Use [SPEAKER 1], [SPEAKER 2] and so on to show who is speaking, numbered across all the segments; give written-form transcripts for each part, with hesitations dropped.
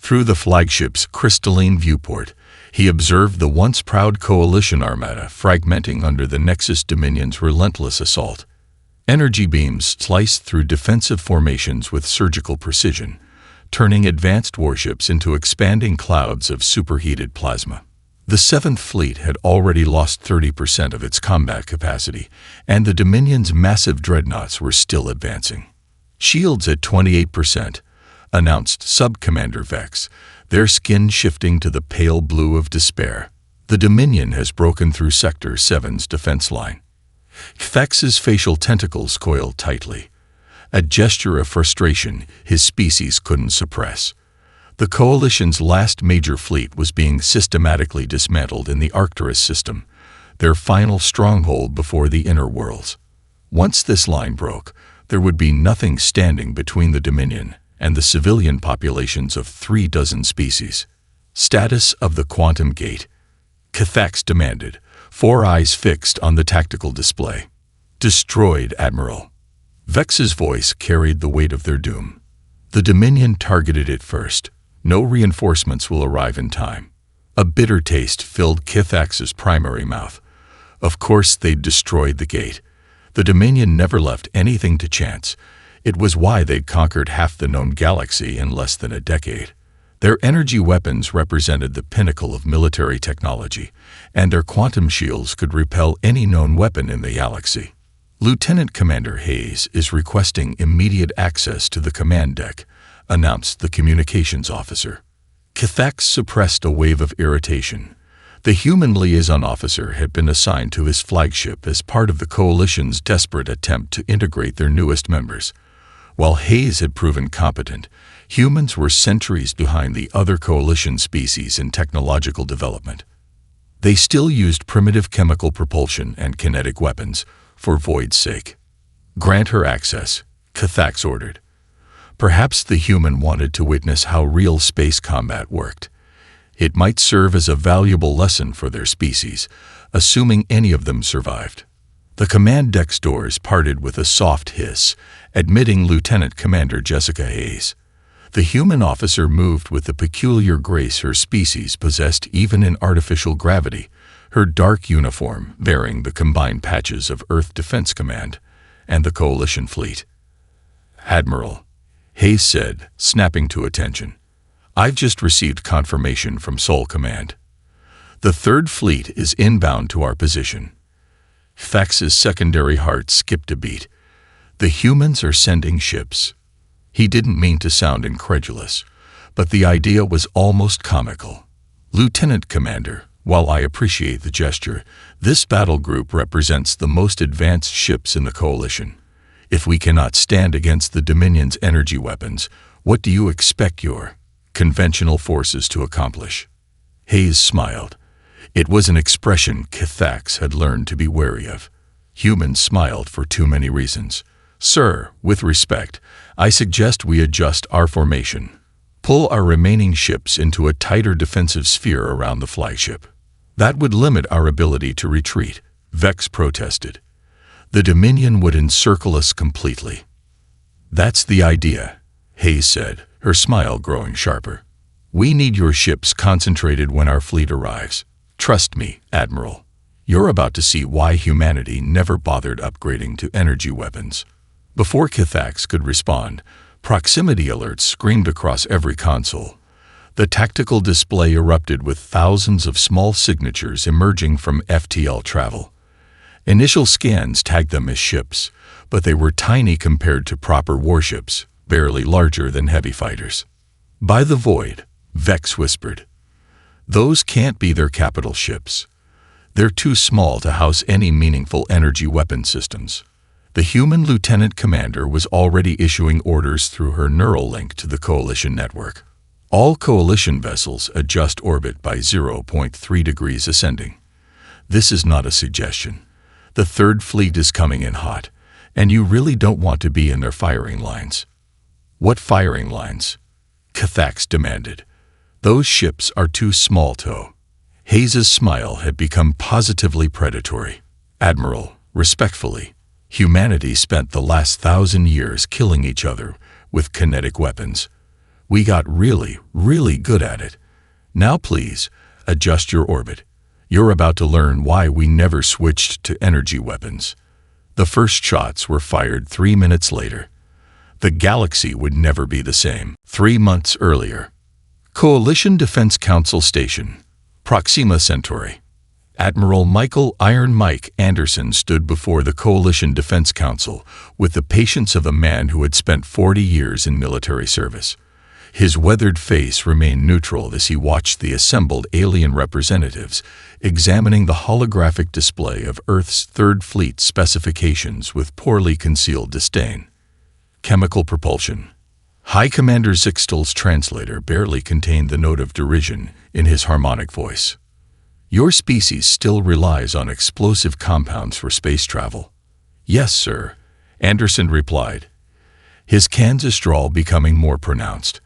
[SPEAKER 1] Through the flagship's crystalline viewport, he observed the once proud Coalition armada fragmenting under the Nexus Dominion's relentless assault. Energy beams sliced through defensive formations with surgical precision, turning advanced warships into expanding clouds of superheated plasma. The Seventh Fleet had already lost 30% of its combat capacity, and the Dominion's massive dreadnoughts were still advancing. Shields at 28%, announced Sub-Commander Vex, their skin shifting to the pale blue of despair. The Dominion has broken through Sector 7's defense line. Vex's facial tentacles coiled tightly, a gesture of frustration his species couldn't suppress. The Coalition's last major fleet was being systematically dismantled in the Arcturus system, their final stronghold before the inner worlds. Once this line broke, there would be nothing standing between the Dominion and the civilian populations of 36 species. Status of the Quantum Gate, Cathax demanded, 4 eyes fixed on the tactical display. Destroyed, Admiral. Vex's voice carried the weight of their doom. The Dominion targeted it first. No reinforcements will arrive in time. A bitter taste filled Cathax's primary mouth. Of course they'd destroyed the gate. The Dominion never left anything to chance. It was why they'd conquered half the known galaxy in less than a decade. Their energy weapons represented the pinnacle of military technology, and their quantum shields could repel any known weapon in the galaxy. Lieutenant Commander Hayes is requesting immediate access to the command deck, announced the communications officer. Cathax suppressed a wave of irritation. The human liaison officer had been assigned to his flagship as part of the Coalition's desperate attempt to integrate their newest members. While Hayes had proven competent, humans were centuries behind the other Coalition species in technological development. They still used primitive chemical propulsion and kinetic weapons, for Void's sake. Grant her access, Cathax ordered. Perhaps the human wanted to witness how real space combat worked. It might serve as a valuable lesson for their species, assuming any of them survived. The command deck's doors parted with a soft hiss, admitting Lieutenant Commander Jessica Hayes. The human officer moved with the peculiar grace her species possessed even in artificial gravity, her dark uniform bearing the combined patches of Earth Defense Command and the Coalition Fleet. Admiral, Hayes said, snapping to attention. I've just received confirmation from Sol Command. The Third Fleet is inbound to our position. Vex's secondary heart skipped a beat. The humans are sending ships. He didn't mean to sound incredulous, but the idea was almost comical. Lieutenant Commander, while I appreciate the gesture, this battle group represents the most advanced ships in the Coalition. If we cannot stand against the Dominion's energy weapons, what do you expect your conventional forces to accomplish? Hayes smiled. It was an expression Cathax had learned to be wary of. Humans smiled for too many reasons. Sir, with respect, I suggest we adjust our formation. Pull our remaining ships into a tighter defensive sphere around the flagship. That would limit our ability to retreat, Vex protested. The Dominion would encircle us completely. That's the idea, Hayes said, her smile growing sharper. We need your ships concentrated when our fleet arrives. Trust me, Admiral. You're about to see why humanity never bothered upgrading to energy weapons. Before Cathax could respond, proximity alerts screamed across every console. The tactical display erupted with thousands of small signatures emerging from FTL travel. Initial scans tagged them as ships, but they were tiny compared to proper warships, barely larger than heavy fighters. By the void, Vex whispered. Those can't be their capital ships. They're too small to house any meaningful energy weapon systems. The human lieutenant commander was already issuing orders through her neural link to the Coalition network. All Coalition vessels adjust orbit by 0.3 degrees ascending. This is not a suggestion. The Third Fleet is coming in hot, and you really don't want to be in their firing lines. What firing lines? Cathax demanded. Those ships are too small to. Hayes's smile had become positively predatory. Admiral, respectfully, humanity spent the last 1,000 years killing each other with kinetic weapons. We got really, really good at it. Now please, adjust your orbit. You're about to learn why we never switched to energy weapons. The first shots were fired 3 minutes later. The galaxy would never be the same. 3 months earlier. Coalition Defense Council Station, Proxima Centauri. Admiral Michael "Iron Mike" Anderson stood before the Coalition Defense Council with the patience of a man who had spent 40 years in military service. His weathered face remained neutral as he watched the assembled alien representatives examining the holographic display of Earth's Third Fleet specifications with poorly concealed disdain. Chemical propulsion. High Commander Zixtal's translator barely contained the note of derision in his harmonic voice. Your species still relies on explosive compounds for space travel. Yes, sir, Anderson replied, his Kansas drawl becoming more pronounced.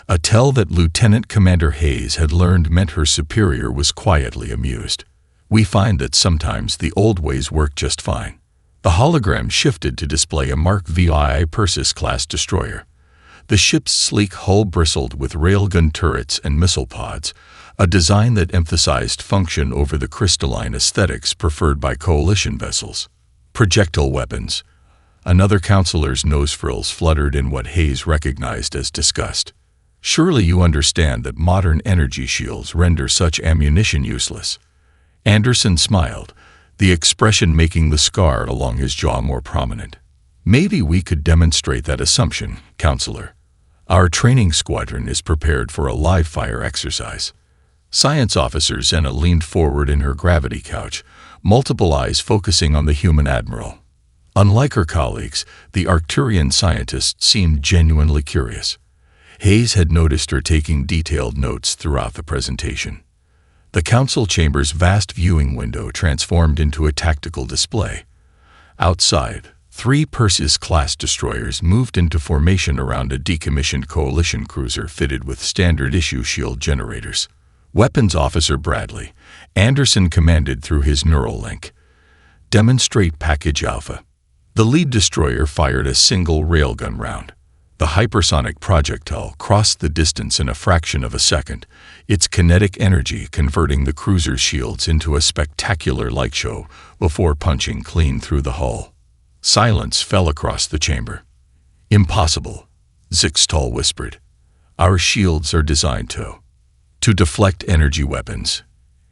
[SPEAKER 1] A tell that Lieutenant Commander Hayes had learned meant her superior was quietly amused. We find that sometimes the old ways work just fine. The hologram shifted to display a Mark VI Persis-class destroyer. The ship's sleek hull bristled with railgun turrets and missile pods, a design that emphasized function over the crystalline aesthetics preferred by coalition vessels. Projectile weapons. Another counselor's nose frills fluttered in what Hayes recognized as disgust. Surely you understand that modern energy shields render such ammunition useless. Anderson smiled, the expression making the scar along his jaw more prominent. Maybe we could demonstrate that assumption, Counselor. Our training squadron is prepared for a live-fire exercise. Science Officer Zena leaned forward in her gravity couch, multiple eyes focusing on the human admiral. Unlike her colleagues, the Arcturian scientist seemed genuinely curious. Hayes had noticed her taking detailed notes throughout the presentation. The council chamber's vast viewing window transformed into a tactical display. Outside, 3 Persis-class destroyers moved into formation around a decommissioned coalition cruiser fitted with standard-issue shield generators. Weapons Officer Bradley, Anderson commanded through his neural link. Demonstrate Package Alpha. The lead destroyer fired a single railgun round. The hypersonic projectile crossed the distance in a fraction of a second, its kinetic energy converting the cruiser's shields into a spectacular light show before punching clean through the hull. Silence fell across the chamber. Impossible, Zixtal whispered. Our shields are designed to deflect energy weapons,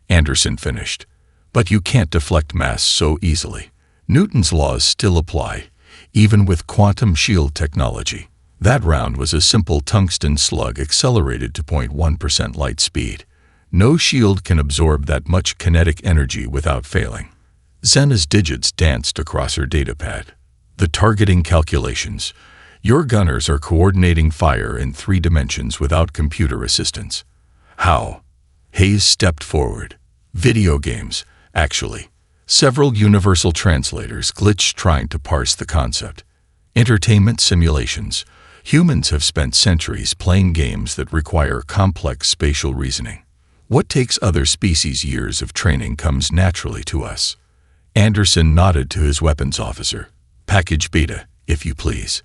[SPEAKER 1] Anderson finished. But you can't deflect mass so easily. Newton's laws still apply, even with quantum shield technology. That round was a simple tungsten slug accelerated to 0.1% light speed. No shield can absorb that much kinetic energy without failing. Zena's digits danced across her datapad. The targeting calculations. Your gunners are coordinating fire in 3 dimensions without computer assistance. How? Hayes stepped forward. Video games, actually. Several universal translators glitched trying to parse the concept. Entertainment simulations. Humans have spent centuries playing games that require complex spatial reasoning. What takes other species years of training comes naturally to us. Anderson nodded to his weapons officer. Package Beta, if you please.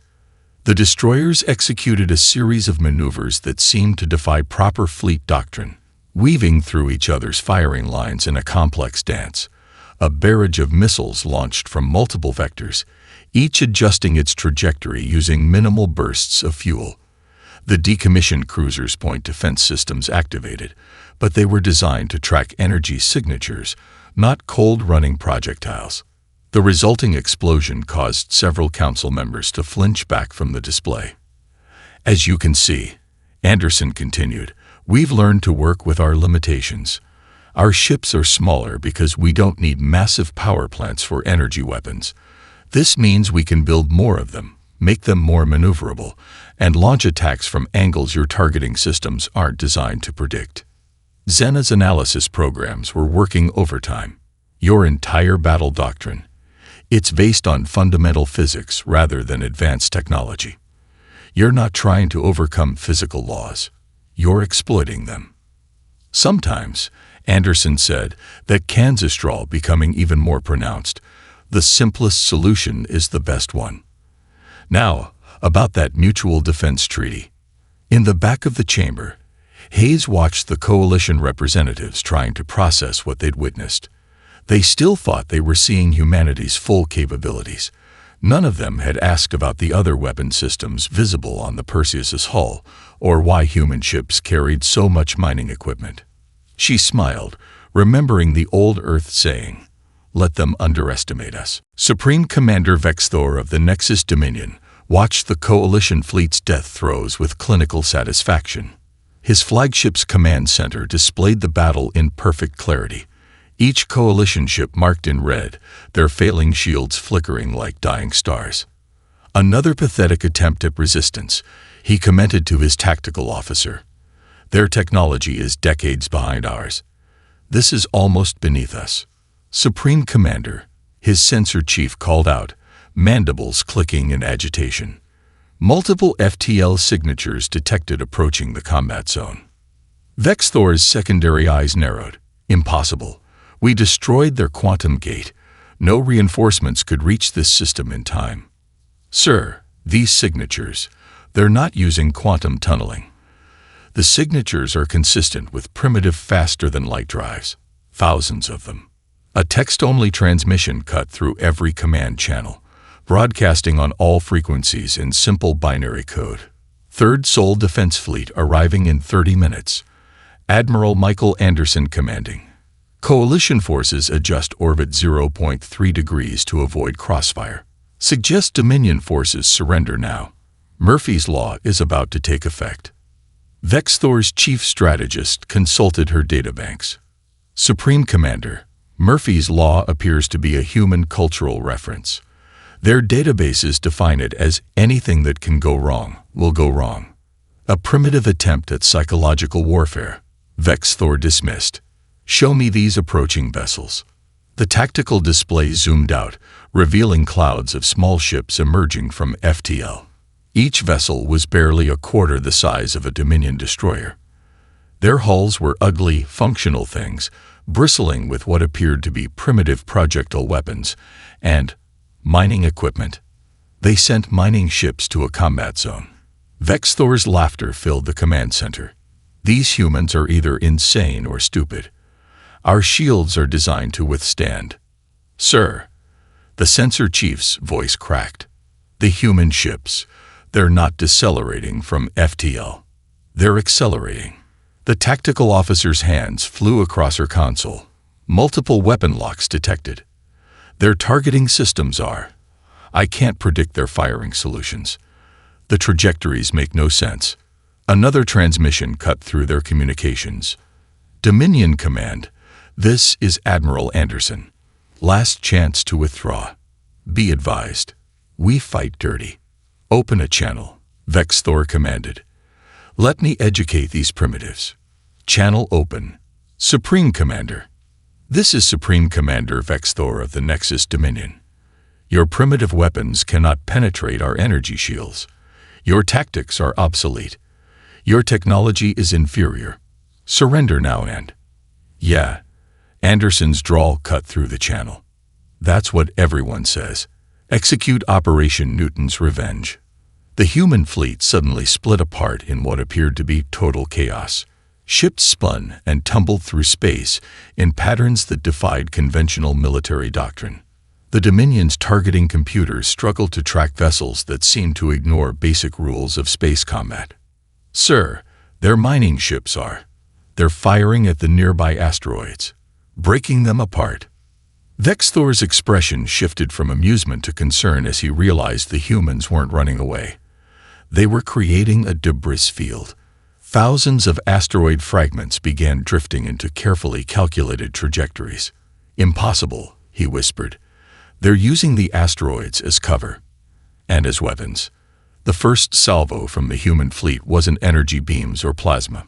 [SPEAKER 1] The destroyers executed a series of maneuvers that seemed to defy proper fleet doctrine, weaving through each other's firing lines in a complex dance. A barrage of missiles launched from multiple vectors, each adjusting its trajectory using minimal bursts of fuel. The decommissioned cruiser's point defense systems activated, but they were designed to track energy signatures, not cold-running projectiles. The resulting explosion caused several council members to flinch back from the display. As you can see, Anderson continued, we've learned to work with our limitations. Our ships are smaller because we don't need massive power plants for energy weapons. This means we can build more of them, make them more maneuverable, and launch attacks from angles your targeting systems aren't designed to predict. Zena's analysis programs were working overtime. Your entire battle doctrine. It's based on fundamental physics rather than advanced technology. You're not trying to overcome physical laws. You're exploiting them. Sometimes, Anderson said, that Kansas drawl becoming even more pronounced. The simplest solution is the best one. Now, about that mutual defense treaty. In the back of the chamber, Hayes watched the Coalition representatives trying to process what they'd witnessed. They still thought they were seeing humanity's full capabilities. None of them had asked about the other weapon systems visible on the Perseus's hull, or why human ships carried so much mining equipment. She smiled, remembering the old Earth saying, "Let them underestimate us." Supreme Commander Vexthor of the Nexus Dominion watched the Coalition fleet's death throes with clinical satisfaction. His flagship's command center displayed the battle in perfect clarity. Each Coalition ship marked in red, their failing shields flickering like dying stars. Another pathetic attempt at resistance, he commented to his tactical officer. "Their technology is decades behind ours. This is almost beneath us." "Supreme Commander," his sensor chief called out, mandibles clicking in agitation. Multiple FTL signatures detected approaching the combat zone. Vexthor's secondary eyes narrowed. "Impossible. We destroyed their quantum gate. No reinforcements could reach this system in time." "Sir, these signatures, they're not using quantum tunneling. The signatures are consistent with primitive faster-than-light drives. Thousands of them." A text-only transmission cut through every command channel, broadcasting on all frequencies in simple binary code. "Third Sol Defense Fleet arriving in 30 minutes. Admiral Michael Anderson commanding. Coalition forces adjust orbit 0.3 degrees to avoid crossfire. Suggest Dominion forces surrender now. Murphy's Law is about to take effect." Vexthor's chief strategist consulted her databanks. "Supreme Commander, Murphy's Law appears to be a human cultural reference. Their databases define it as anything that can go wrong will go wrong. A primitive attempt at psychological warfare." Vexthor dismissed. "Show me these approaching vessels." The tactical display zoomed out, revealing clouds of small ships emerging from FTL. Each vessel was barely a quarter the size of a Dominion destroyer. Their hulls were ugly, functional things, bristling with what appeared to be primitive projectile weapons and mining equipment. They sent mining ships to a combat zone. Vexthor's laughter filled the command center. "These humans are either insane or stupid. Our shields are designed to withstand." "Sir," the sensor chief's voice cracked. "The human ships, they're not decelerating from FTL. They're accelerating." The tactical officer's hands flew across her console. Multiple weapon locks detected. "Their targeting systems are. I can't predict their firing solutions. The trajectories make no sense." Another transmission cut through their communications. "Dominion Command, this is Admiral Anderson. Last chance to withdraw. Be advised, we fight dirty. Open a channel," Vexthor commanded. "Let me educate these primitives." "Channel open." "Supreme Commander." "This is Supreme Commander Vexthor of the Nexus Dominion. Your primitive weapons cannot penetrate our energy shields. Your tactics are obsolete. Your technology is inferior. Surrender now and—" "Yeah." Anderson's drawl cut through the channel. "That's what everyone says. Execute Operation Newton's Revenge." The human fleet suddenly split apart in what appeared to be total chaos. Ships spun and tumbled through space in patterns that defied conventional military doctrine. The Dominion's targeting computers struggled to track vessels that seemed to ignore basic rules of space combat. "Sir, their mining ships are. They're firing at the nearby asteroids, breaking them apart." Vexthor's expression shifted from amusement to concern as he realized the humans weren't running away. They were creating a debris field. Thousands of asteroid fragments began drifting into carefully calculated trajectories. "Impossible," he whispered. "They're using the asteroids as cover and as weapons." The first salvo from the human fleet wasn't energy beams or plasma.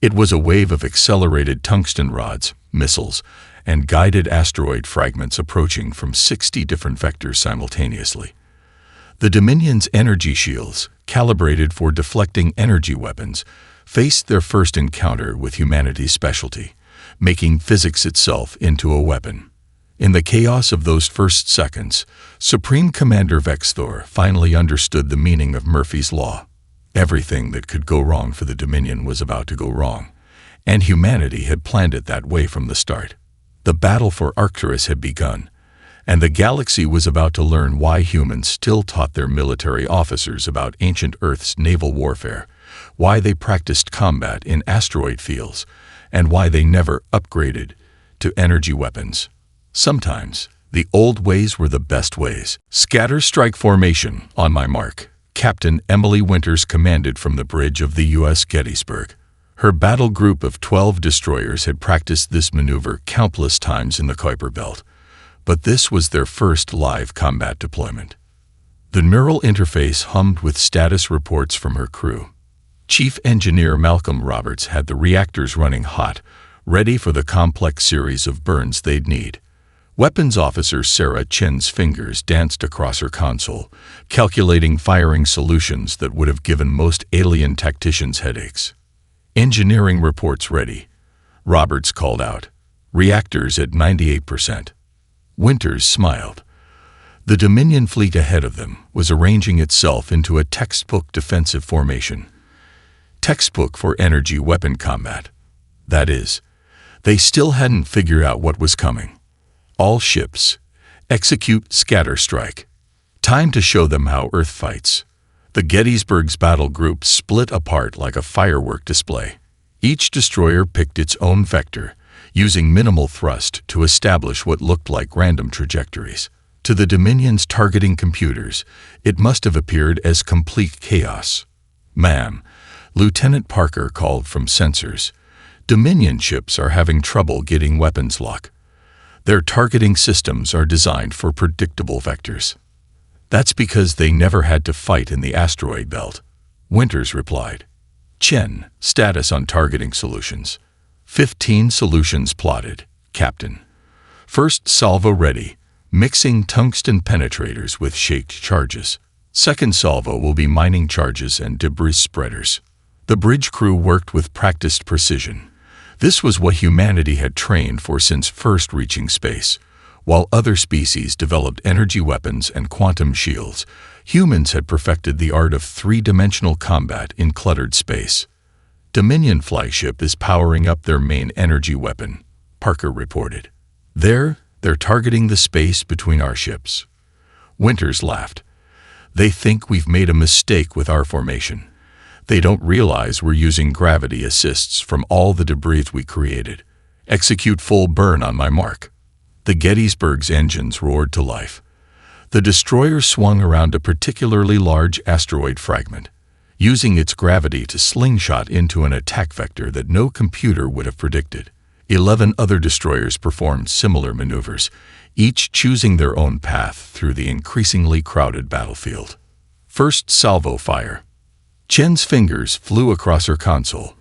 [SPEAKER 1] It was a wave of accelerated tungsten rods, missiles, and guided asteroid fragments approaching from 60 different vectors simultaneously. The Dominion's energy shields, calibrated for deflecting energy weapons, faced their first encounter with humanity's specialty, making physics itself into a weapon. In the chaos of those first seconds, Supreme Commander Vexthor finally understood the meaning of Murphy's Law. Everything that could go wrong for the Dominion was about to go wrong, and humanity had planned it that way from the start. The battle for Arcturus had begun, and the galaxy was about to learn why humans still taught their military officers about ancient Earth's naval warfare, why they practiced combat in asteroid fields, and why they never upgraded to energy weapons. Sometimes, the old ways were the best ways. Scatter strike formation, on my mark. Captain Emily Winters commanded from the bridge of the U.S. Gettysburg. Her battle group of 12 destroyers had practiced this maneuver countless times in the Kuiper Belt, but this was their first live combat deployment. The neural interface hummed with status reports from her crew. Chief Engineer Malcolm Roberts had the reactors running hot, ready for the complex series of burns they'd need. Weapons Officer Sarah Chen's fingers danced across her console, calculating firing solutions that would have given most alien tacticians headaches. Engineering reports ready, Roberts called out. Reactors at 98%. Winters smiled. The Dominion fleet ahead of them was arranging itself into a textbook defensive formation. Textbook for energy weapon combat. That is, they still hadn't figured out what was coming. All ships, execute scatter strike. Time to show them how Earth fights. The Gettysburg's battle group split apart like a firework display. Each destroyer picked its own vector, using minimal thrust to establish what looked like random trajectories. To the Dominion's targeting computers, it must have appeared as complete chaos. "Ma'am," Lieutenant Parker called from sensors, "Dominion ships are having trouble getting weapons lock. Their targeting systems are designed for predictable vectors." "That's because they never had to fight in the asteroid belt," Winters replied. "Chen, status on targeting solutions." 15 solutions plotted, Captain. First salvo ready, mixing tungsten penetrators with shaped charges. Second salvo will be mining charges and debris spreaders. The bridge crew worked with practiced precision. This was what humanity had trained for since first reaching space. While other species developed energy weapons and quantum shields, humans had perfected the art of three-dimensional combat in cluttered space. Dominion flagship is powering up their main energy weapon, Parker reported. They're targeting the space between our ships. Winters laughed. "They think we've made a mistake with our formation. They don't realize we're using gravity assists from all the debris we created. Execute full burn on my mark." The Gettysburg's engines roared to life. The destroyer swung around a particularly large asteroid fragment, using its gravity to slingshot into an attack vector that no computer would have predicted. 11 other destroyers performed similar maneuvers, each choosing their own path through the increasingly crowded battlefield. First salvo fire. Chen's fingers flew across her console.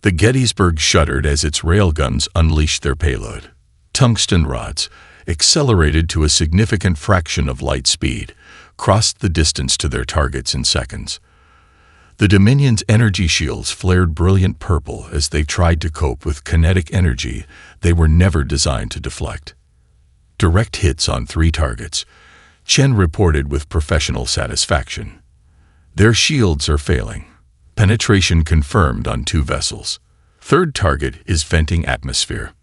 [SPEAKER 1] The Gettysburg shuddered as its railguns unleashed their payload. Tungsten rods, accelerated to a significant fraction of light speed, crossed the distance to their targets in seconds. The Dominion's energy shields flared brilliant purple as they tried to cope with kinetic energy they were never designed to deflect. Direct hits on 3 targets, Chen reported with professional satisfaction. Their shields are failing. Penetration confirmed on 2 vessels. Third target is venting atmosphere.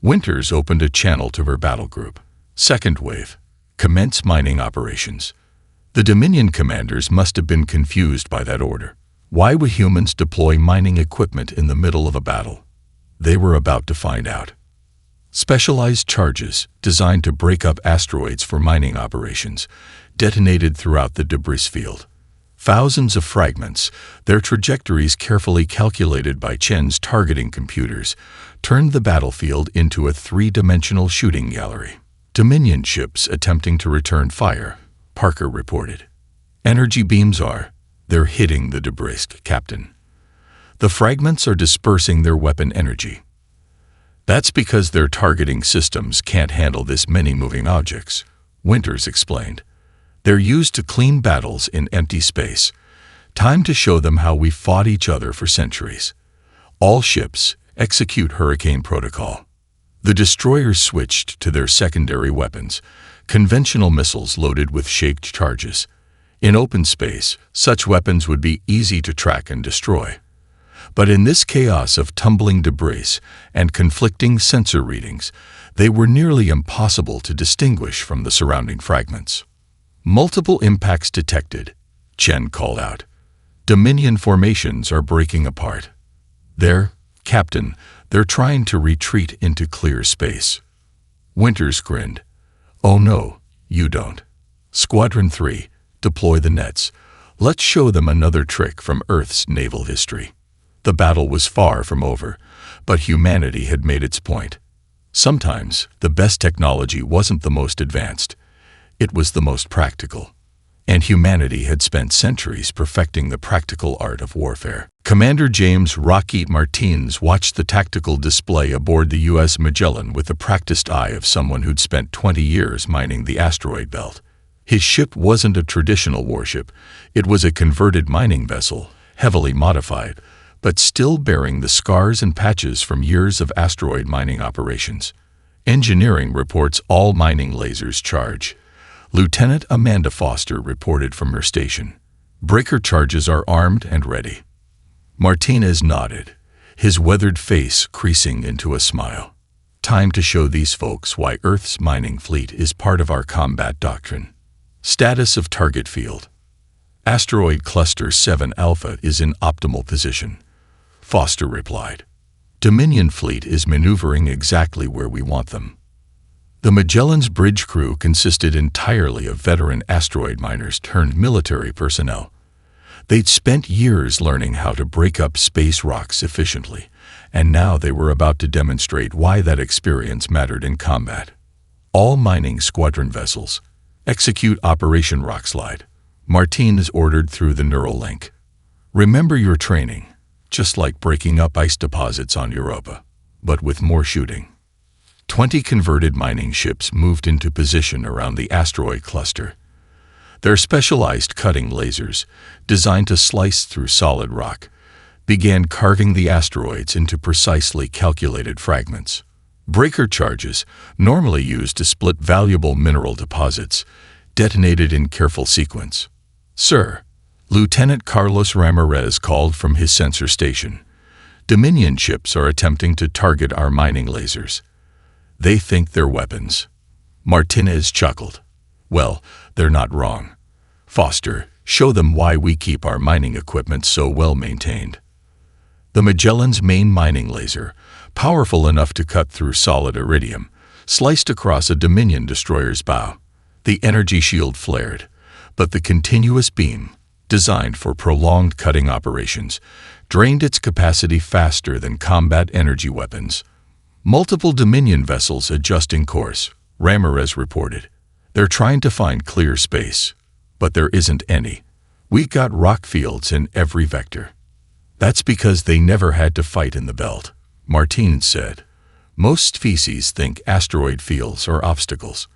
[SPEAKER 1] Winters opened a channel to her battle group. Second wave. Commence mining operations. The Dominion commanders must have been confused by that order. Why would humans deploy mining equipment in the middle of a battle? They were about to find out. Specialized charges, designed to break up asteroids for mining operations, detonated throughout the debris field. Thousands of fragments, their trajectories carefully calculated by Chen's targeting computers, turned the battlefield into a 3-dimensional shooting gallery. Dominion ships attempting to return fire, Parker reported. Energy beams they're hitting the debris, Captain. The fragments are dispersing their weapon energy. That's because their targeting systems can't handle this many moving objects, Winters explained. They're used to clean battles in empty space. Time to show them how we fought each other for centuries. All ships, execute Hurricane Protocol. The destroyers switched to their secondary weapons, conventional missiles loaded with shaped charges. In open space, such weapons would be easy to track and destroy. But in this chaos of tumbling debris and conflicting sensor readings, they were nearly impossible to distinguish from the surrounding fragments. Multiple impacts detected, Chen called out. Dominion formations are breaking apart. Captain, they're trying to retreat into clear space. Winters grinned. Oh no, you don't. Squadron 3, deploy the nets. Let's show them another trick from Earth's naval history. The battle was far from over, but humanity had made its point. Sometimes, the best technology wasn't the most advanced. It was the most practical. And humanity had spent centuries perfecting the practical art of warfare. Commander James "Rocket" Martins watched the tactical display aboard the U.S. Magellan with the practiced eye of someone who'd spent 20 years mining the asteroid belt. His ship wasn't a traditional warship. It was a converted mining vessel, heavily modified, but still bearing the scars and patches from years of asteroid mining operations. Engineering reports all mining lasers charge. Lieutenant Amanda Foster reported from her station. Breaker charges are armed and ready. Martinez nodded, his weathered face creasing into a smile. Time to show these folks why Earth's mining fleet is part of our combat doctrine. Status of target field. Asteroid Cluster 7 Alpha is in optimal position, Foster replied. Dominion fleet is maneuvering exactly where we want them. The Magellan's bridge crew consisted entirely of veteran asteroid miners turned military personnel. They'd spent years learning how to break up space rocks efficiently, and now they were about to demonstrate why that experience mattered in combat. All mining squadron vessels, execute Operation Rockslide, Martinez ordered through the neural link. Remember your training, just like breaking up ice deposits on Europa, but with more shooting. 20 converted mining ships moved into position around the asteroid cluster. Their specialized cutting lasers, designed to slice through solid rock, began carving the asteroids into precisely calculated fragments. Breaker charges, normally used to split valuable mineral deposits, detonated in careful sequence. Sir, Lieutenant Carlos Ramirez called from his sensor station. Dominion ships are attempting to target our mining lasers. They think they're weapons. Martinez chuckled. Well, they're not wrong. Foster, show them why we keep our mining equipment so well maintained. The Magellan's main mining laser, powerful enough to cut through solid iridium, sliced across a Dominion destroyer's bow. The energy shield flared, but the continuous beam, designed for prolonged cutting operations, drained its capacity faster than combat energy weapons. Multiple Dominion vessels adjusting course, Ramirez reported. They're trying to find clear space, but there isn't any. We got rock fields in every vector. That's because they never had to fight in the belt, Martinez said. Most species think asteroid fields are obstacles.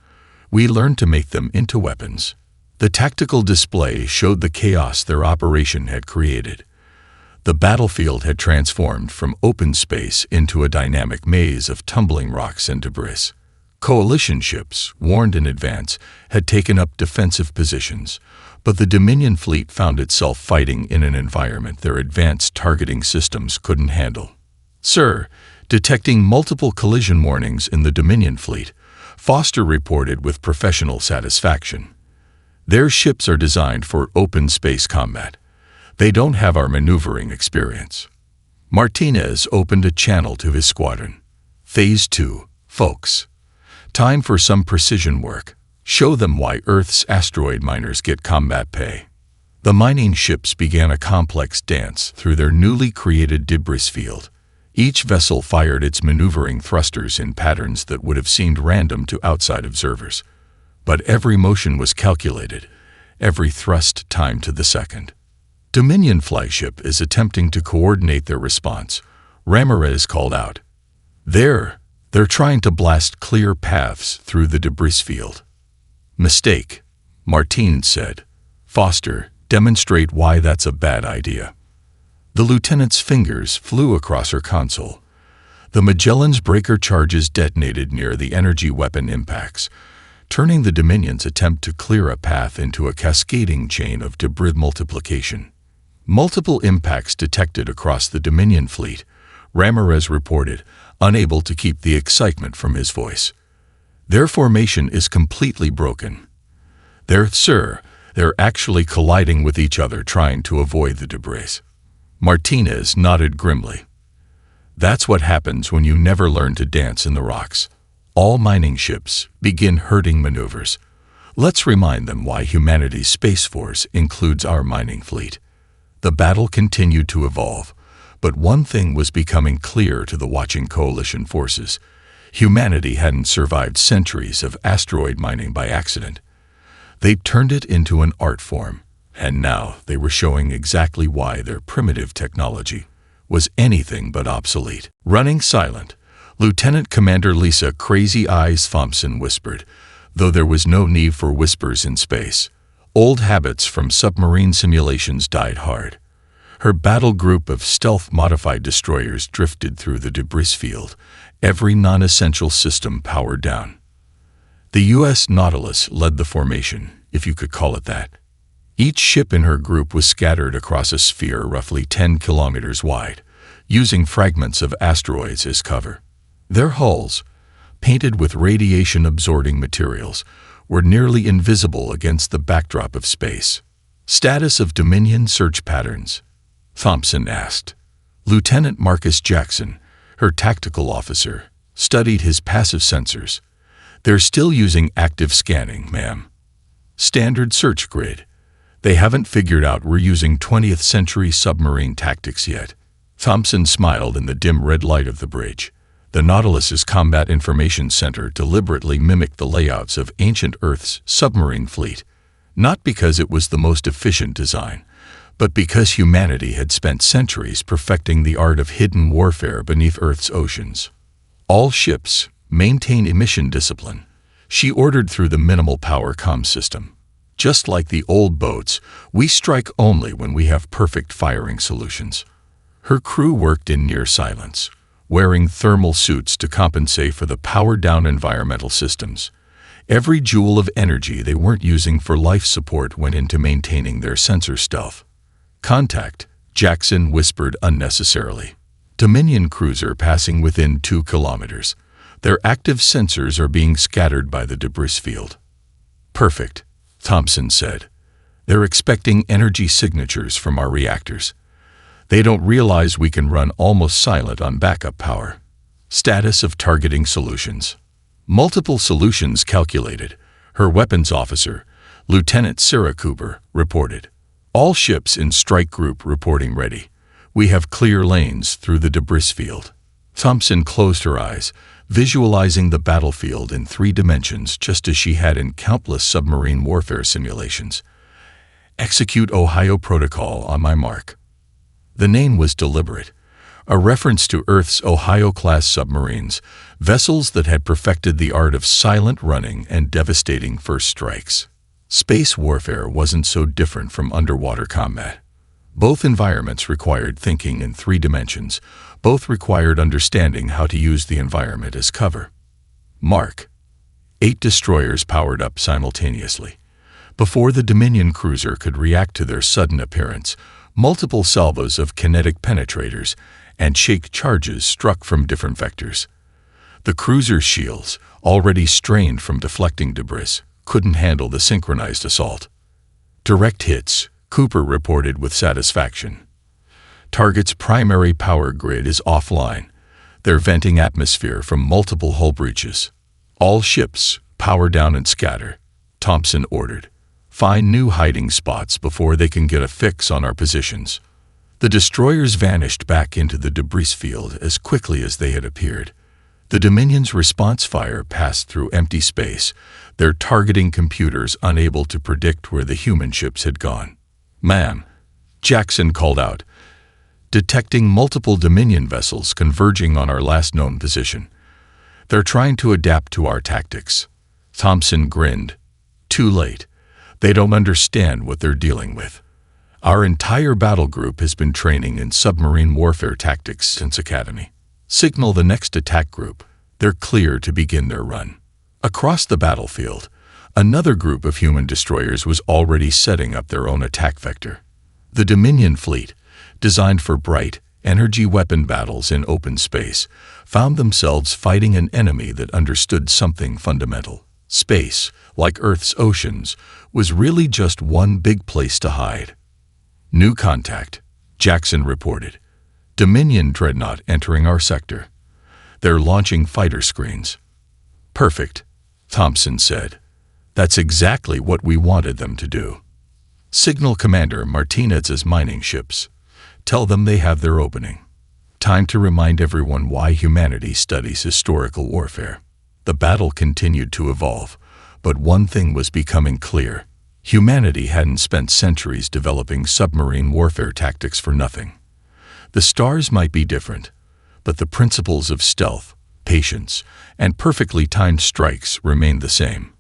[SPEAKER 1] We learned to make them into weapons. The tactical display showed the chaos their operation had created. The battlefield had transformed from open space into a dynamic maze of tumbling rocks and debris. Coalition ships, warned in advance, had taken up defensive positions, but the Dominion fleet found itself fighting in an environment their advanced targeting systems couldn't handle. Sir, detecting multiple collision warnings in the Dominion fleet, Foster reported with professional satisfaction. Their ships are designed for open space combat. They don't have our maneuvering experience. Martinez opened a channel to his squadron. Phase 2, folks. Time for some precision work. Show them why Earth's asteroid miners get combat pay. The mining ships began a complex dance through their newly created debris field. Each vessel fired its maneuvering thrusters in patterns that would have seemed random to outside observers. But every motion was calculated, every thrust timed to the second. Dominion flagship is attempting to coordinate their response, Ramirez called out. They're trying to blast clear paths through the debris field. Mistake, Martinez said. Foster, demonstrate why that's a bad idea. The lieutenant's fingers flew across her console. The Magellan's breaker charges detonated near the energy weapon impacts, turning the Dominion's attempt to clear a path into a cascading chain of debris multiplication. Multiple impacts detected across the Dominion fleet, Ramirez reported, unable to keep the excitement from his voice. Their formation is completely broken. They're actually colliding with each other trying to avoid the debris. Martinez nodded grimly. That's what happens when you never learn to dance in the rocks. All mining ships begin herding maneuvers. Let's remind them why humanity's Space Force includes our mining fleet. The battle continued to evolve, but one thing was becoming clear to the watching coalition forces. Humanity hadn't survived centuries of asteroid mining by accident. They'd turned it into an art form, and now they were showing exactly why their primitive technology was anything but obsolete. Running silent, Lieutenant Commander Lisa Crazy Eyes Thompson whispered, though there was no need for whispers in space. Old habits from submarine simulations died hard. Her battle group of stealth-modified destroyers drifted through the debris field, every non-essential system powered down. The U.S. Nautilus led the formation, if you could call it that. Each ship in her group was scattered across a sphere roughly 10 kilometers wide, using fragments of asteroids as cover. Their hulls, painted with radiation-absorbing materials, were nearly invisible against the backdrop of space. Status of Dominion search patterns, Thompson asked. Lieutenant Marcus Jackson, her tactical officer, studied his passive sensors. They're still using active scanning, ma'am. Standard search grid. They haven't figured out we're using 20th century submarine tactics yet. Thompson smiled in the dim red light of the bridge. The Nautilus's Combat Information Center deliberately mimicked the layouts of ancient Earth's submarine fleet, not because it was the most efficient design, but because humanity had spent centuries perfecting the art of hidden warfare beneath Earth's oceans. All ships maintain emission discipline, she ordered through the minimal power comm system. Just like the old boats, we strike only when we have perfect firing solutions. Her crew worked in near silence, wearing thermal suits to compensate for the powered-down environmental systems. Every joule of energy they weren't using for life support went into maintaining their sensor stealth. Contact, Jackson whispered unnecessarily. Dominion cruiser passing within 2 kilometers. Their active sensors are being scattered by the debris field. Perfect, Thompson said. They're expecting energy signatures from our reactors. They don't realize we can run almost silent on backup power. Status of targeting solutions. Multiple solutions calculated, her weapons officer, Lieutenant Sarah Cooper, reported. All ships in strike group reporting ready. We have clear lanes through the debris field. Thompson closed her eyes, visualizing the battlefield in 3 dimensions just as she had in countless submarine warfare simulations. Execute Ohio Protocol on my mark. The name was deliberate, a reference to Earth's Ohio-class submarines, vessels that had perfected the art of silent running and devastating first strikes. Space warfare wasn't so different from underwater combat. Both environments required thinking in 3 dimensions. Both required understanding how to use the environment as cover. Mark. 8 destroyers powered up simultaneously. Before the Dominion cruiser could react to their sudden appearance, multiple salvos of kinetic penetrators and shake charges struck from different vectors. The cruiser's shields, already strained from deflecting debris, couldn't handle the synchronized assault. Direct hits, Cooper reported with satisfaction. Target's primary power grid is offline. They're venting atmosphere from multiple hull breaches. All ships, power down and scatter, Thompson ordered. Find new hiding spots before they can get a fix on our positions. The destroyers vanished back into the debris field as quickly as they had appeared. The Dominion's response fire passed through empty space, their targeting computers unable to predict where the human ships had gone. Ma'am, Jackson called out, detecting multiple Dominion vessels converging on our last known position. They're trying to adapt to our tactics. Thompson grinned. Too late. They don't understand what they're dealing with. Our entire battle group has been training in submarine warfare tactics since Academy. Signal the next attack group. They're clear to begin their run. Across the battlefield, Another group of human destroyers was already setting up their own attack vector. The Dominion fleet, designed for bright, energy weapon battles in open space, found themselves fighting an enemy that understood something fundamental. Space, like Earth's oceans, was really just one big place to hide. New contact, Jackson reported. Dominion dreadnought entering our sector. They're launching fighter screens. Perfect, Thompson said. That's exactly what we wanted them to do. Signal Commander Martinez's mining ships. Tell them they have their opening. Time to remind everyone why humanity studies historical warfare. The battle continued to evolve, but one thing was becoming clear. Humanity hadn't spent centuries developing submarine warfare tactics for nothing. The stars might be different, but the principles of stealth, patience, and perfectly timed strikes remained the same.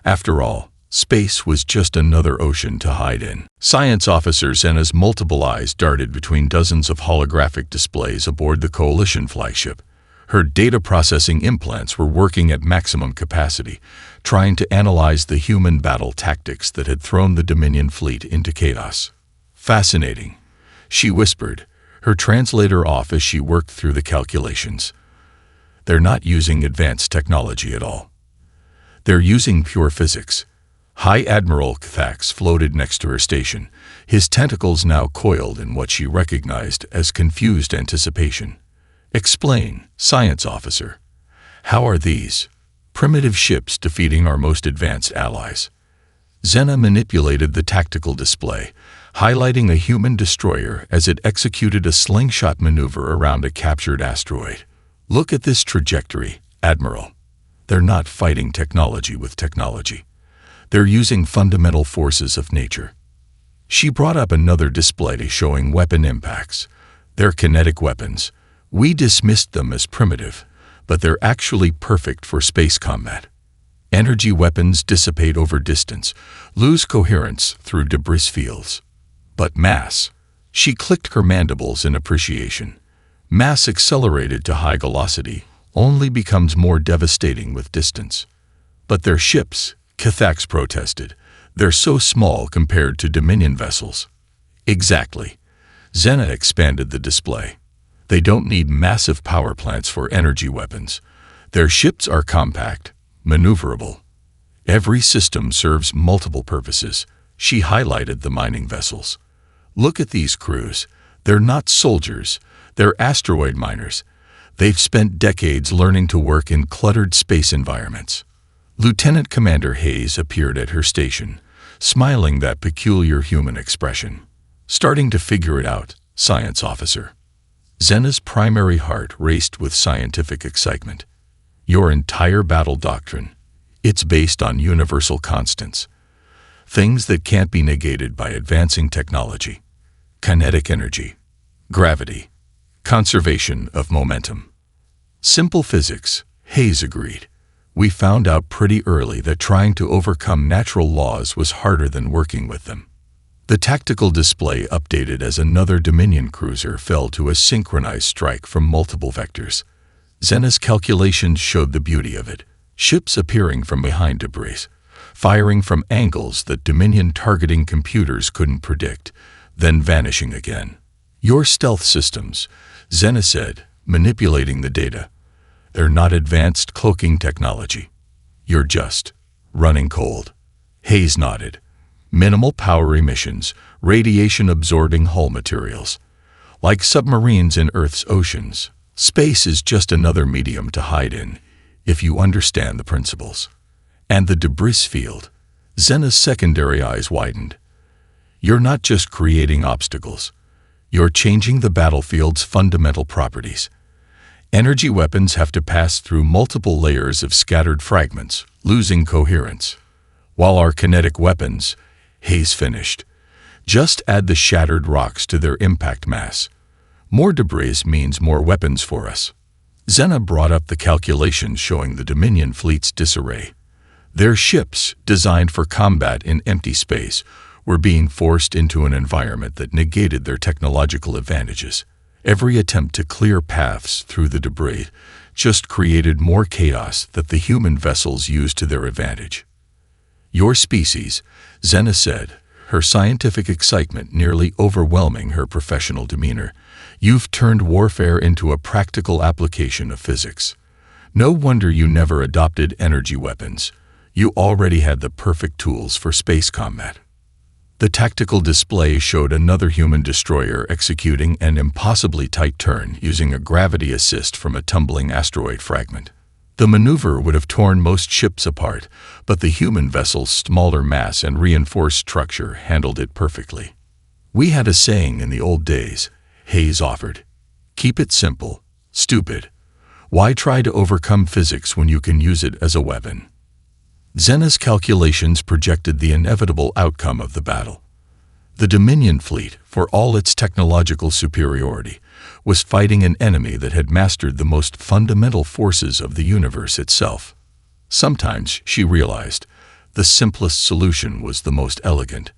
[SPEAKER 1] After all, space was just another ocean to hide in. Science officer Zena's multiple eyes darted between dozens of holographic displays aboard the Coalition flagship. Her data processing implants were working at maximum capacity, trying to analyze the human battle tactics that had thrown the Dominion fleet into chaos. Fascinating, she whispered, her translator off as she worked through the calculations. They're not using advanced technology at all. They're using pure physics. High Admiral Kthax floated next to her station, his tentacles now coiled in what she recognized as confused anticipation. Explain, science officer. How are these primitive ships defeating our most advanced allies? Zena manipulated the tactical display, highlighting a human destroyer as it executed a slingshot maneuver around a captured asteroid. Look at this trajectory, Admiral. They're not fighting technology with technology. They're using fundamental forces of nature. She brought up another display showing weapon impacts. They're kinetic weapons. We dismissed them as primitive, but they're actually perfect for space combat. Energy weapons dissipate over distance, lose coherence through debris fields. But mass. She clicked her mandibles in appreciation. Mass accelerated to high velocity only becomes more devastating with distance. But their ships, Kthax protested. They're so small compared to Dominion vessels. Exactly. Zena expanded the display. They don't need massive power plants for energy weapons. Their ships are compact, maneuverable. Every system serves multiple purposes. She highlighted the mining vessels. Look at these crews. They're not soldiers. They're asteroid miners. They've spent decades learning to work in cluttered space environments. Lieutenant Commander Hayes appeared at her station, smiling that peculiar human expression. Starting to figure it out, science officer. Zena's primary heart raced with scientific excitement. Your entire battle doctrine, it's based on universal constants. Things that can't be negated by advancing technology. Kinetic energy, gravity, conservation of momentum. Simple physics, Hayes agreed. We found out pretty early that trying to overcome natural laws was harder than working with them. The tactical display updated as another Dominion cruiser fell to a synchronized strike from multiple vectors. Zena's calculations showed the beauty of it. Ships appearing from behind debris, firing from angles that Dominion targeting computers couldn't predict, then vanishing again. Your stealth systems, Zena said, manipulating the data. They're not advanced cloaking technology. You're just running cold. Hayes nodded. Minimal power emissions, radiation-absorbing hull materials. Like submarines in Earth's oceans, space is just another medium to hide in, if you understand the principles. And the debris field. Zena's secondary eyes widened. You're not just creating obstacles. You're changing the battlefield's fundamental properties. Energy weapons have to pass through multiple layers of scattered fragments, losing coherence. While our kinetic weapons, Hayes finished, just add the shattered rocks to their impact mass. More debris means more weapons for us. Zena brought up the calculations showing the Dominion fleet's disarray. Their ships, designed for combat in empty space, were being forced into an environment that negated their technological advantages. Every attempt to clear paths through the debris just created more chaos that the human vessels used to their advantage. "Your species," Zena said, her scientific excitement nearly overwhelming her professional demeanor. "You've turned warfare into a practical application of physics. No wonder you never adopted energy weapons. You already had the perfect tools for space combat." The tactical display showed another human destroyer executing an impossibly tight turn using a gravity assist from a tumbling asteroid fragment. The maneuver would have torn most ships apart, but the human vessel's smaller mass and reinforced structure handled it perfectly. "We had a saying in the old days," Hayes offered. "Keep it simple, stupid. Why try to overcome physics when you can use it as a weapon?" Zena's calculations projected the inevitable outcome of the battle. The Dominion fleet, for all its technological superiority, was fighting an enemy that had mastered the most fundamental forces of the universe itself. Sometimes, she realized, the simplest solution was the most elegant,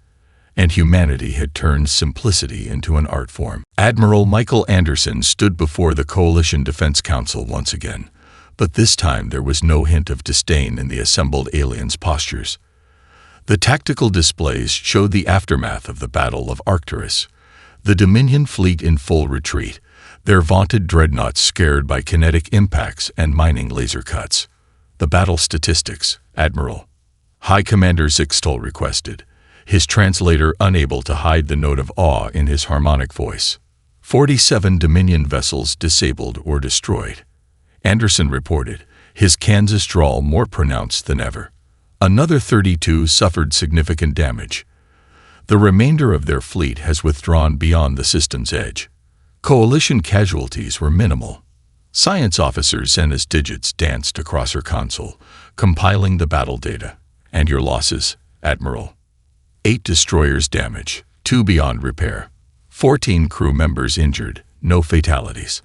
[SPEAKER 1] and humanity had turned simplicity into an art form. Admiral Michael Anderson stood before the Coalition Defense Council once again, but this time there was no hint of disdain in the assembled aliens' postures. The tactical displays showed the aftermath of the Battle of Arcturus, the Dominion fleet in full retreat, their vaunted dreadnoughts scared by kinetic impacts and mining laser cuts. "The battle statistics, Admiral," High Commander Zixtol requested, his translator unable to hide the note of awe in his harmonic voice. 47 Dominion vessels disabled or destroyed," Anderson reported, his Kansas drawl more pronounced than ever. "Another 32 suffered significant damage. The remainder of their fleet has withdrawn beyond the system's edge." Coalition casualties were minimal. Science officer Zena's digits danced across her console, compiling the battle data. "And your losses, Admiral?" 8 destroyers damaged, 2 beyond repair. 14 crew members injured, no fatalities.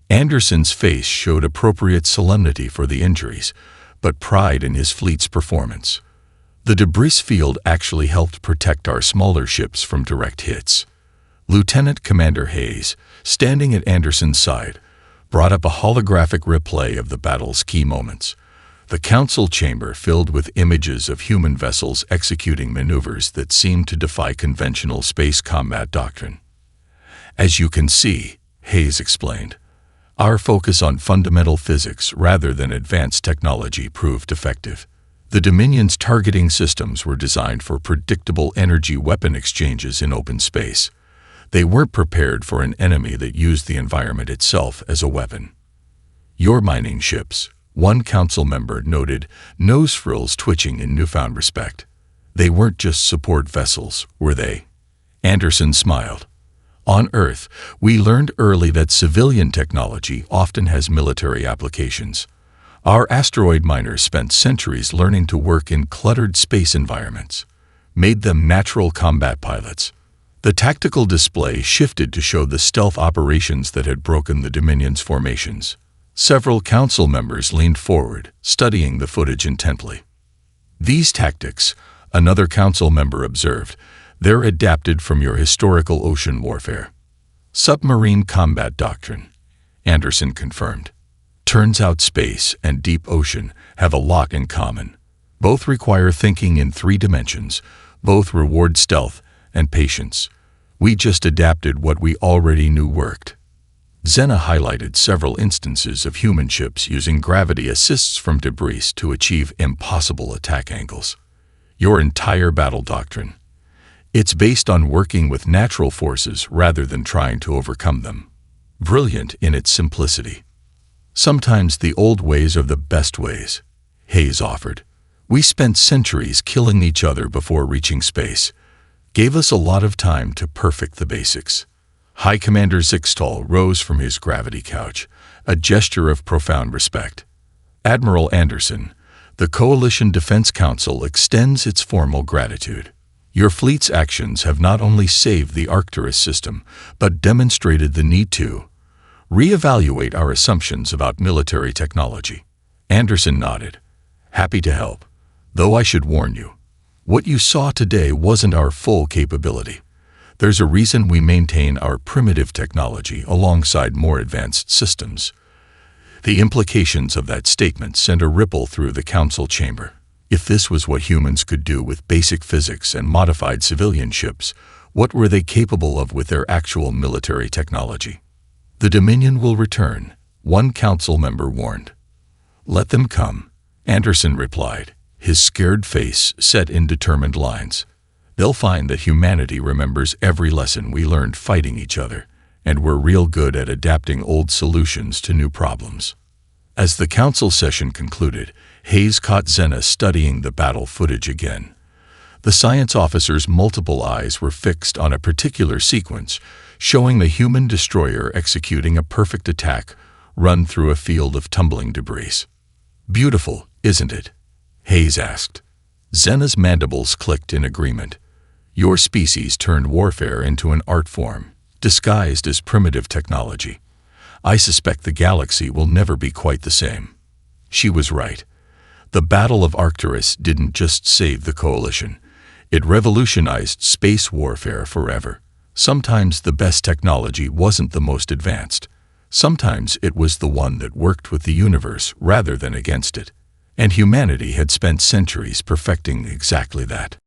[SPEAKER 1] Anderson's face showed appropriate solemnity for the injuries, but pride in his fleet's performance. "The debris field actually helped protect our smaller ships from direct hits." Lieutenant Commander Hayes, standing at Anderson's side, brought up a holographic replay of the battle's key moments. The council chamber filled with images of human vessels executing maneuvers that seemed to defy conventional space combat doctrine. "As you can see," Hayes explained, "our focus on fundamental physics rather than advanced technology proved effective. The Dominion's targeting systems were designed for predictable energy weapon exchanges in open space. They weren't prepared for an enemy that used the environment itself as a weapon." "Your mining ships," one council member noted, nose frills twitching in newfound respect. "They weren't just support vessels, were they?" Anderson smiled. "On Earth, we learned early that civilian technology often has military applications. Our asteroid miners spent centuries learning to work in cluttered space environments, made them natural combat pilots." The tactical display shifted to show the stealth operations that had broken the Dominion's formations. Several council members leaned forward, studying the footage intently. "These tactics," another council member observed, "they're adapted from your historical ocean warfare." "Submarine combat doctrine," Anderson confirmed. "Turns out space and deep ocean have a lot in common. Both require thinking in 3 dimensions, both reward stealth and patience. We just adapted what we already knew worked." Zena highlighted several instances of human ships using gravity assists from debris to achieve impossible attack angles. "Your entire battle doctrine. It's based on working with natural forces rather than trying to overcome them. Brilliant in its simplicity." "Sometimes the old ways are the best ways," Hayes offered. "We spent centuries killing each other before reaching space. Gave us a lot of time to perfect the basics." High Commander Zixtol rose from his gravity couch, a gesture of profound respect. "Admiral Anderson, the Coalition Defense Council extends its formal gratitude. Your fleet's actions have not only saved the Arcturus system, but demonstrated the need to reevaluate our assumptions about military technology." Anderson nodded. "Happy to help. Though I should warn you, what you saw today wasn't our full capability. There's a reason we maintain our primitive technology alongside more advanced systems." The implications of that statement sent a ripple through the council chamber. If this was what humans could do with basic physics and modified civilian ships, what were they capable of with their actual military technology? The Dominion will return, one council member warned. Let them come, Anderson replied, his scared face set in determined lines. They'll find that humanity remembers every lesson we learned fighting each other, and we're real good at adapting old solutions to new problems. As the council session concluded, Hayes caught Xena studying the battle footage again. The science officer's multiple eyes were fixed on a particular sequence, showing the human destroyer executing a perfect attack run through a field of tumbling debris. Beautiful, isn't it? Hayes asked. Xena's mandibles clicked in agreement. Your species turned warfare into an art form, disguised as primitive technology. I suspect the galaxy will never be quite the same. She was right. The Battle of Arcturus didn't just save the Coalition. It revolutionized space warfare forever. Sometimes the best technology wasn't the most advanced. Sometimes it was the one that worked with the universe rather than against it. And humanity had spent centuries perfecting exactly that.